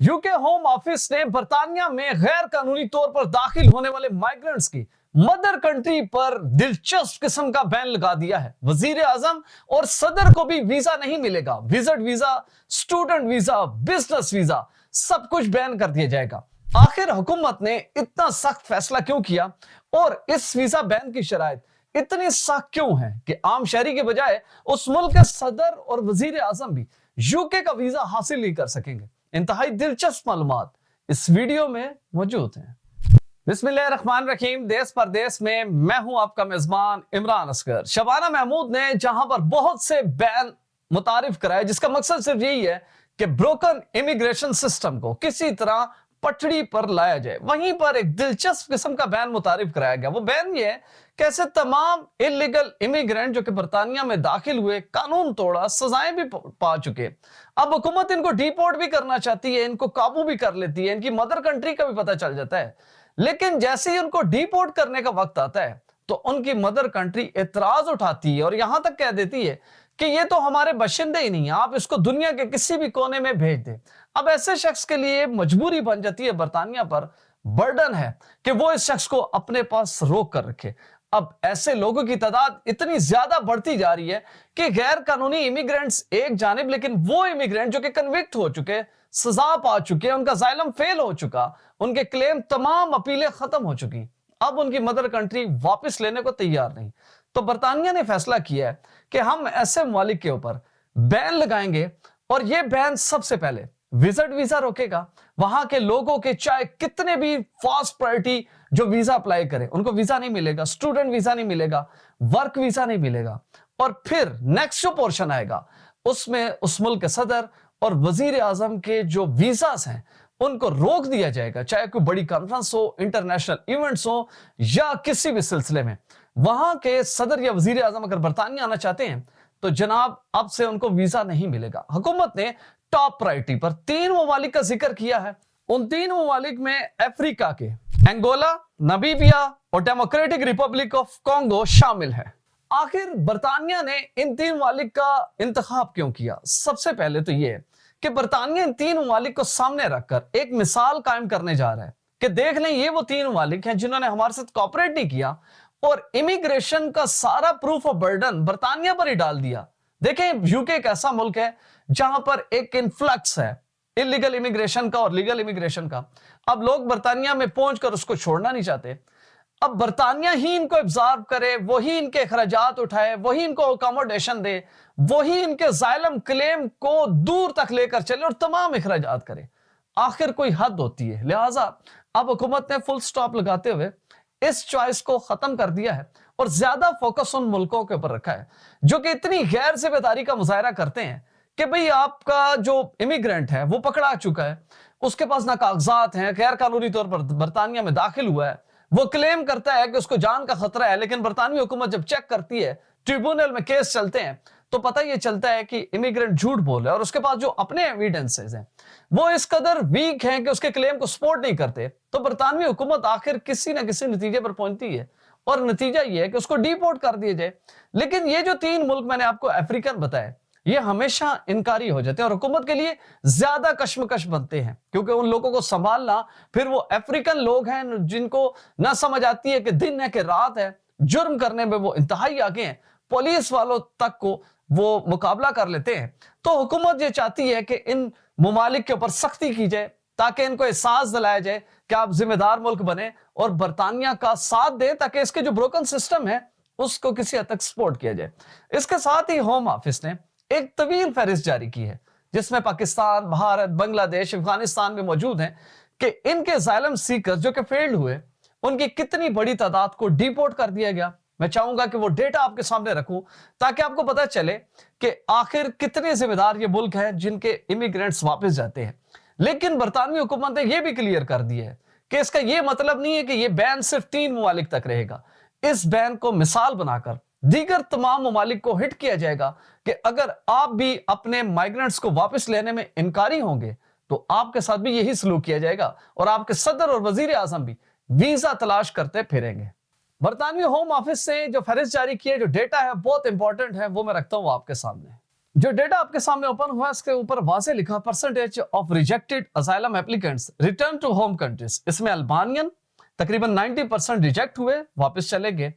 UK home office ने बर्तानिया में गैर कानूनी तौर पर दाखिल होने वाले माइग्रेंट्स की मदर कंट्री पर दिलचस्प किस्म का बैन लगा दिया है। वजीर आजम और सदर को भी वीजा नहीं मिलेगा। Visit visa, student visa, business visa, सब कुछ बैन कर दिया जाएगा। आखिर हुकूमत ने इतना सख्त फैसला क्यों किया और इस वीजा बैन की शराइत इतनी सख्त क्यों है कि आम शहरी के बजाय उस मुल्क के सदर और वजीर आजम भी यूके का वीजा हासिल नहीं कर सकेंगे? इंतहाई दिलचस्प मालूमात इस वीडियो में मौजूद हैं। बिस्मिल्लाहिर्रहमानिर्रहीम। देश परदेश में मैं हूं आपका मेजबान इमरान असगर। शबाना महमूद ने जहां पर बहुत से बैन मुतारिफ कराए जिसका मकसद सिर्फ यही है कि ब्रोकन इमिग्रेशन सिस्टम को किसी तरह पटड़ी पर लाया जाए, वहीं पर एक दिलचस्प किस्म का बैन मुतारिफ कराया गया। वो बैन ये है कैसे तमाम इलीगल इमिग्रेंट जो कि बर्तानिया में दाखिल हुए, कानून तोड़ा, सजाएं भी पा चुके, अब हुकूमत इनको डिपोर्ट भी करना चाहती है, इनको काबू भी कर लेती है, इनकी मदर कंट्री का भी पता चल जाता है। लेकिन जैसे ही उनको डिपोर्ट करने का वक्त आता है तो उनकी मदर कंट्री एतराज उठाती है और यहां तक कह देती है कि ये तो हमारे बशिंदे ही नहीं है, आप इसको दुनिया के किसी भी कोने में भेज दें। अब ऐसे शख्स के लिए मजबूरी बन जाती है, बर्तानिया पर बर्डन है कि वो इस शख्स को अपने पास रोक कर रखे। अब ऐसे लोगों की तादाद इतनी ज्यादा बढ़ती जा रही है कि गैर कानूनी इमिग्रेंट्स एक जानिब, लेकिन वो इमिग्रेंट जो कि कन्विक्ट हो चुके, सजा पा चुके, उनका जाइलम फेल हो चुका, उनके क्लेम तमाम अपीलें खत्म हो चुकी, अब उनकी मदर कंट्री वापस लेने को तैयार नहीं। तो बर्तानिया ने फैसला किया है कि हम ऐसे ममालिक के ऊपर बैन लगाएंगे और यह बैन सबसे पहले विजिट वीजा रोकेगा। वहां के लोगों के चाहे कितने भी फास्ट प्रायोरिटी जो वीजा अप्लाई करें उनको वीजा नहीं मिलेगा, स्टूडेंट वीजा नहीं मिलेगा, वर्क वीजा नहीं मिलेगा। और फिर नेक्स्ट जो पोर्शन आएगा उसमें उस मुल्क के सदर और वजीर आजम के जो वीजास हैं उनको रोक दिया जाएगा, चाहे कोई बड़ी कॉन्फ्रेंस हो, इंटरनेशनल इवेंट्स हो या किसी भी सिलसिले में। वहां के सदर या वजीर आजम अगर बर्तानिया आना चाहते हैं तो जनाब अब से उनको वीजा नहीं मिलेगा। हुकूमत ने टॉप प्रायोरिटी पर 3 ममालिक का जिक्र किया है। उन 3 ममालिक में अफ्रीका के अंगोला, नामीबिया और डेमोक्रेटिक रिपब्लिक ऑफ कॉन्गो शामिल है। आखिर बर्तानिया ने इन 3 ममालिक का इंतखाब क्यों किया? सबसे पहले तो यह कि बर्तानिया इन 3 ममालिक को सामने रखकर एक मिसाल कायम करने जा रहा है कि देख लें ये वो 3 ममालिक हैं जिन्होंने हमारे साथ कॉपरेट नहीं किया और इमिग्रेशन का सारा प्रूफ ऑफ बर्डन बर्तानिया पर ही डाल दिया। देखें यूके एक ऐसा मुल्क है जहां पर एक इन्फ्लक्स है इलीगल इमिग्रेशन का और लीगल इमिग्रेशन का। अब लोग बर्तानिया में पहुंचकर उसको छोड़ना नहीं चाहते। अब बर्तानिया ही इनको एब्जॉर्ब करे, वही इनके अखराजात उठाए, वही इनको अकोमोडेशन दे, वही इनके जाइलम क्लेम को दूर तक लेकर चले और तमाम अखराजात करे। आखिर कोई हद होती है। लिहाजा अब हुकूमत ने फुल स्टॉप लगाते हुए इस चॉइस को खत्म कर दिया है और ज्यादा फोकस उन मुल्कों के ऊपर रखा है जो कि इतनी गैर जिम्मेदारी का मुजाहरा करते हैं कि भाई आपका जो इमिग्रेंट है वो पकड़ा चुका है, उसके पास ना कागजात हैं, गैर कानूनी तौर पर बर्तानिया में दाखिल हुआ है, वो क्लेम करता है कि उसको जान का खतरा है, लेकिन बर्तानवी हुकूमत जब चेक करती है, ट्रिब्यूनल में केस चलते हैं तो पता ये चलता है कि इमिग्रेंट झूठ बोल रहा है और उसके पास जो अपने एविडेंसेस हैं वो इस कदर वीक हैं कि उसके क्लेम को सपोर्ट नहीं करते। तो बर्तानवी हुकूमत आखिर किसी ना किसी नतीजे पर पहुंचती है और नतीजा ये है कि उसको डिपोर्ट कर दिया जाए। लेकिन ये जो 3 मुल्क मैंने आपको अफ्रीकन बताए ये हमेशा इनकारी हो जाते हैं और हुकूमत के लिए ज्यादा कश्मकश बनते हैं क्योंकि उन लोगों को संभालना, फिर वो अफ्रीकन लोग हैं जिनको ना समझ आती है कि दिन है कि रात है, जुर्म करने में वो इंतहाई आगे हैं, पुलिस वालों तक को वो मुकाबला कर लेते हैं। तो हुकूमत ये चाहती है कि इन ममालिक के ऊपर सख्ती की जाए ताकि इनको एहसास दिलाया जाए कि आप जिम्मेदार मुल्क बने और बर्तानिया का साथ दें ताकि इसके जो ब्रोकन सिस्टम है उसको किसी हद तक सपोर्ट किया जाए। इसके साथ ही होम ऑफिस ने एक तवील फहरिस्त जारी की है जिसमें पाकिस्तान, भारत, बांग्लादेश, अफगानिस्तान भी मौजूद हैं कि इनके जाइलम सीकर जो कि फेल्ड हुए उनकी कितनी बड़ी तादाद को डिपोर्ट कर दिया गया। मैं चाहूंगा कि वो डेटा आपके सामने रखूं ताकि आपको पता चले कि आखिर कितने जिम्मेदार ये मुल्क है जिनके इमिग्रेंट्स वापस जाते हैं। लेकिन बर्तानवी हुकूमत ने यह भी क्लियर कर दिया है कि इसका यह मतलब नहीं है कि यह बैन सिर्फ 3 ममालिक तक रहेगा। इस बैन को मिसाल बनाकर दीगर तमाम ममालिक को हिट किया जाएगा कि अगर आप भी अपने माइग्रेंट्स को वापस लेने में इनकारी होंगे तो आपके साथ भी यही सलूक किया जाएगा और आपके सदर और वजीर आजम भी वीजा तलाश करते फिरेंगे। बर्तानवी होम ऑफिस से जो फहरिस्त जारी की है, जो डेटा है बहुत इंपॉर्टेंट है, वो मैं रखता हूं आपके सामने। जो डेटा आपके सामने ओपन हुआ है इसके ऊपर वाज़े लिखा percentage of rejected asylum applicants return to home countries. इसमें अल्बानियन तकरीबन 90% रिजेक्ट हुए, वापस चले गए।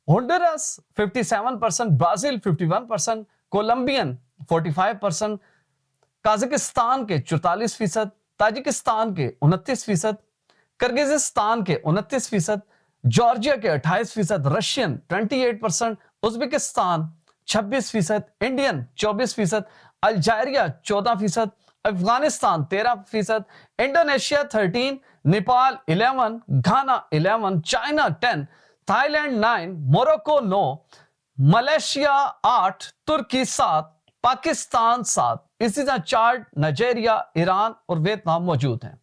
होंडुरास 57%, ब्राजील 51%, कोलंबियन 45%, काजाकिस्तान के 44%, ताजिकिस्तान के 29%, किर्गिजिस्तान के 29%, जॉर्जिया के 28%, Russian 28%, Uzbekistan 26%, Indian 24%, Algeria 14%, Afghanistan 13%, Indonesia 13%, Nepal 11%, घाना 11%, चाइना 10%, थाईलैंड 9%, मोरक्को 9%, मलेशिया 8%, तुर्की 7%, पाकिस्तान 7%, इसी तरह चाड, नाइजीरिया, ईरान और वियतनाम मौजूद हैं।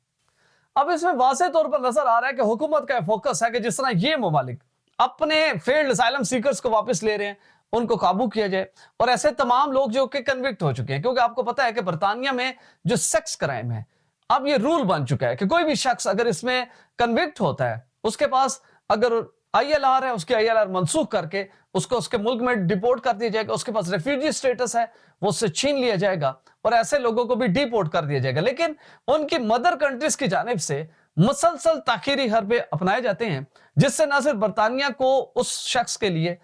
अब इसमें वाज़े तौर पर नजर आ रहा है कि हुकूमत का फोकस है कि जिस तरह ये ममालिक अपने फेल्ड असाइलम सीकर्स को वापस ले रहे हैं, उनको काबू किया जाए, और ऐसे तमाम लोग जो कि कन्विक्ट हो चुके हैं। क्योंकि आपको पता है कि बरतानिया में जो सेक्स क्राइम है, अब ये रूल बन चुका है कि कोई भी शख्स अगर इसमें कन्विक्ट होता है, उसके पास अगर ILR है, उसकी ILR मनसूख करके उसको उसके मुल्क में डिपोर्ट कर दिया जाएगा। उसके पास रेफ्यूजी स्टेटस है, वो उससे छीन लिया जाएगा और ऐसे लोगों को भी डिपोर्ट कर दिया जाएगा। लेकिन उनकी मदर कंट्रीज की जानिब से मुसलसल ताखीरी हरबे अपनाए जाते हैं, जिससे न सिर्फ बरतानिया को उस शख्स के लिए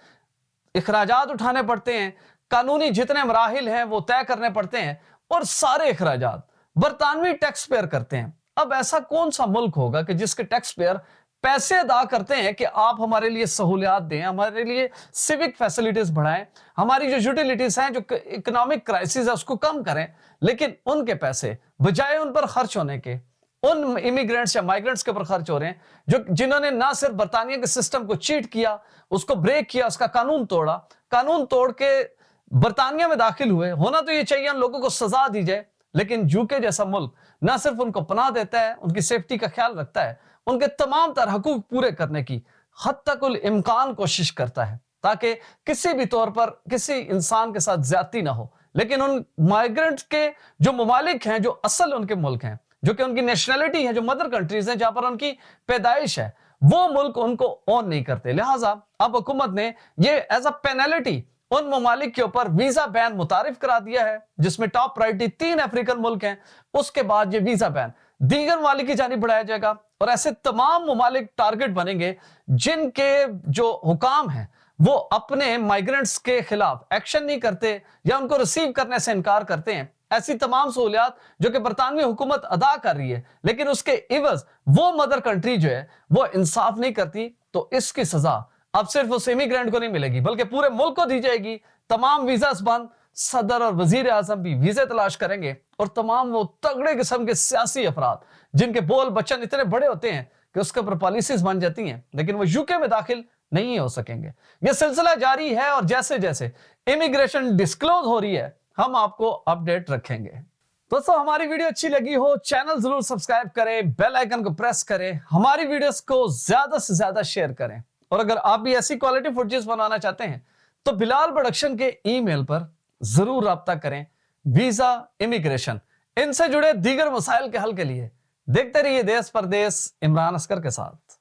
इखराजात उठाने पड़ते हैं, कानूनी जितने मराहिल हैं वो तय करने पड़ते हैं, और सारे इखराजात बरतानवी टैक्स पेयर करते हैं। अब ऐसा कौन सा मुल्क होगा कि जिसके टैक्स पेयर पैसे अदा करते हैं कि आप हमारे लिए सहूलियात दें, हमारे लिए सिविक फैसिलिटीज बढ़ाएं, हमारी जो यूटिलिटीज हैं, जो इकोनॉमिक क्राइसिस है उसको कम करें, लेकिन उनके पैसे बजाय उन पर खर्च होने के उन इमिग्रेंट्स या माइग्रेंट्स के ऊपर खर्च हो रहे हैं जो जिन्होंने ना सिर्फ बरतानिया के सिस्टम को चीट किया, उसको ब्रेक किया, उसका कानून तोड़ा, कानून तोड़ के बरतानिया में दाखिल हुए। होना तो ये चाहिए उन लोगों को सजा दी जाए, लेकिन यूके जैसा मुल्क ना सिर्फ उनको पनाह देता है, उनकी सेफ्टी का ख्याल रखता है, उनके तमाम तरह हकूक पूरे करने की हद तक उल इम्कान कोशिश करता है ताकि किसी भी तौर पर किसी इंसान के साथ ज्यादती ना हो। लेकिन उन माइग्रेंट के जो ममालिक हैं, जो असल उनके मुल्क हैं, जो कि उनकी नेशनैलिटी है, जो मदर कंट्रीज हैं, जहां पर उनकी पैदाइश है, वो मुल्क उनको ऑन नहीं करते। लिहाजा अब हुकूमत ने ये एज अ पेनल्टी उन ममालिक के ऊपर वीजा बैन मुतारिफ करा दिया है, जिसमें टॉप प्रायोरिटी 3 अफ्रीकन मुल्क हैं। उसके बाद ये वीजा बैन दीगर ममालिक की जानिब बढ़ाया जाएगा और ऐसे तमाम ममालिक टारगेट बनेंगे जिनके जो हुकाम हैं वो अपने माइग्रेंट्स के खिलाफ एक्शन नहीं करते या उनको रिसीव करने से इनकार करते हैं। ऐसी तमाम सहूलियात जो कि बरतानवी हुकूमत अदा कर रही है, लेकिन उसके इवज वो मदर कंट्री जो है वो इंसाफ नहीं करती, तो इसकी सजा अब सिर्फ उस इमिग्रेंट को नहीं मिलेगी बल्कि पूरे मुल्क को दी जाएगी। तमाम वीजा बंद, सदर और वजीर आजम भी वीजे तलाश करेंगे और तमाम वो तगड़े किस्म के सियासी अफराद जिनके बोल बच्चन इतने बड़े होते हैं कि उसके ऊपर पॉलिसीज बन जाती हैं, लेकिन वो यूके में दाखिल नहीं हो सकेंगे। यह सिलसिला जारी है और जैसे जैसे इमिग्रेशन डिस्क्लोज हो रही है हम आपको अपडेट रखेंगे। दोस्तों, हमारी वीडियो अच्छी लगी हो चैनल जरूर सब्सक्राइब करें, बेल आइकन को प्रेस करें, हमारी वीडियोस को ज्यादा से ज्यादा शेयर करें, और अगर आप भी ऐसी क्वालिटी फुटेज बनाना चाहते हैं तो बिलाल प्रोडक्शन के ईमेल पर जरूर राब्ता करें। वीजा, इमिग्रेशन, इनसे जुड़े दीगर मसाइल के हल के लिए देखते रहिए देश परदेश इमरान असगर के साथ।